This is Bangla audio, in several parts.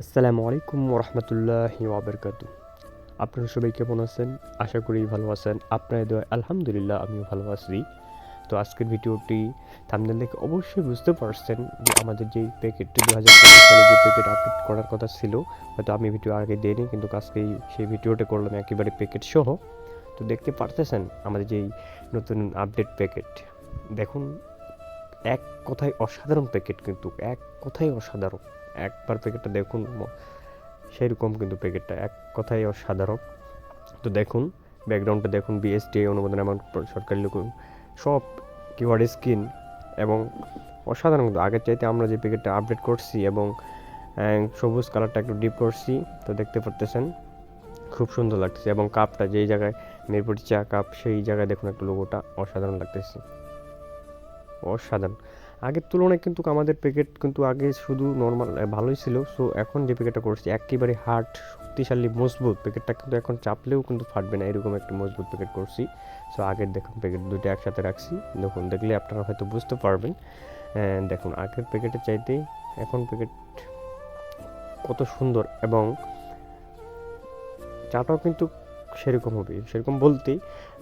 আসসালামু আলাইকুম ওরহমতুল্লাহি ওয়াবারকাতু। আপনারা সবাই কেমন আছেন? আশা করি ভালো আছেন। আপনাদের দোয়ায় আলহামদুলিল্লাহ আমিও ভালো আছি। তো আজকের ভিডিওটি থাম্বনেল দেখে অবশ্যই বুঝতে পারছেন যে আমাদের যেই প্যাকেটটি 2025 সালে যে প্যাকেট আপডেট করার কথা ছিল, হয়তো আমি ভিডিও আগে দেইনি, কিন্তু আজকেই সেই ভিডিওটা করলাম একেবারে প্যাকেট সহ। তো দেখতে পারতেছেন আমাদের যেই নতুন আপডেট প্যাকেট, দেখুন এক কথায় অসাধারণ প্যাকেট, কিন্তু এক কথায় অসাধারণ। একবার প্যাকেটটা দেখুন, সেরকম কিন্তু প্যাকেটটা এক কথায় অসাধারণ। তো দেখুন ব্যাকগ্রাউন্ডটা দেখুন, বিএসটিআই অনুমোদন এবং সরকারি লোক সব কিওয়ার্ড স্ক্রিন এবং অসাধারণ। কিন্তু আগের চাইতে আমরা যে প্যাকেটটা আপডেট করছি এবং সবুজ কালারটা একটু ডিপ করছি, তো দেখতে পারতেছেন খুব সুন্দর লাগতেছে। এবং কাপটা যেই জায়গায় মিরপুরি চা কাপ, সেই জায়গায় দেখুন একটা লোগোটা অসাধারণ লাগতেছে, অসাধারণ। আগের তুলনায় কিন্তু আমাদের প্যাকেট কিন্তু আগে শুধু নর্মাল ভালোই ছিল। সো এখন যে প্যাকেটটা করছি একেবারে হার্ড, শক্তিশালী, মজবুত প্যাকেটটা, কিন্তু এখন চাপলেও কিন্তু ফাটবে না, এরকম একটা মজবুত প্যাকেট করছি। সো আগের দেখুন প্যাকেট দুটো একসাথে রাখছি, দেখুন দেখলে আপনারা হয়তো বুঝতে পারবেন। দেখুন আগের প্যাকেটের চাইতে এখন প্যাকেট কত সুন্দর, এবং চাটাও কিন্তু সেরকম হবে। সেরকম বলতেই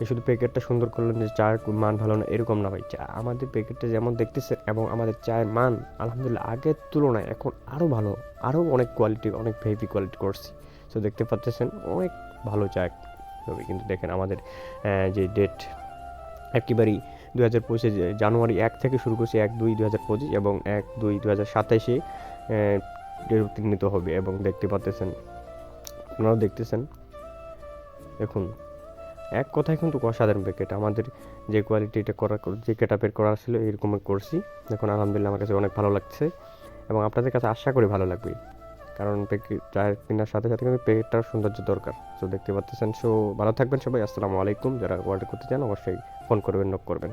শুধু প্যাকেটটা সুন্দর করলেন যে চায়ের মান ভালো না এরকম না ভাই। চা আমাদের প্যাকেটটা যেমন দেখতেছে এবং আমাদের চায়ের মান আলহামদুলিল্লাহ আগের তুলনায় এখন আরও ভালো, আরও অনেক কোয়ালিটি, অনেক হেভি কোয়ালিটি করছি। সো দেখতে পাচ্ছেন অনেক ভালো চা হবে। কিন্তু দেখেন আমাদের যে ডেট একেবারেই 2025 জানুয়ারি 1 থেকে শুরু করছি, 1/2/2025 এবং 1/2/2027 উত্তীর্ণিত হবে। এবং দেখতে পাচ্ছেন, আপনারাও দেখতেছেন, দেখুন এক কথায় কিন্তু অসাধারণ প্যাকেট। আমাদের যে কোয়ালিটিটা করা, যে গেটআপের করা ছিল এরকম করছি। দেখুন আলহামদুলিল্লাহ আমার কাছে অনেক ভালো লাগছে এবং আপনাদের কাছে আশা করি ভালো লাগবে, কারণ প্যাকেট চায়ের কেনার সাথে সাথে কিন্তু প্যাকেটটার সৌন্দর্য দরকার। সো দেখতে পাচ্ছেন। সো ভালো থাকবেন সবাই, আসসালামু আলাইকুম। যারা অর্ডার করতে চান অবশ্যই ফোন করবেন, নক করবেন।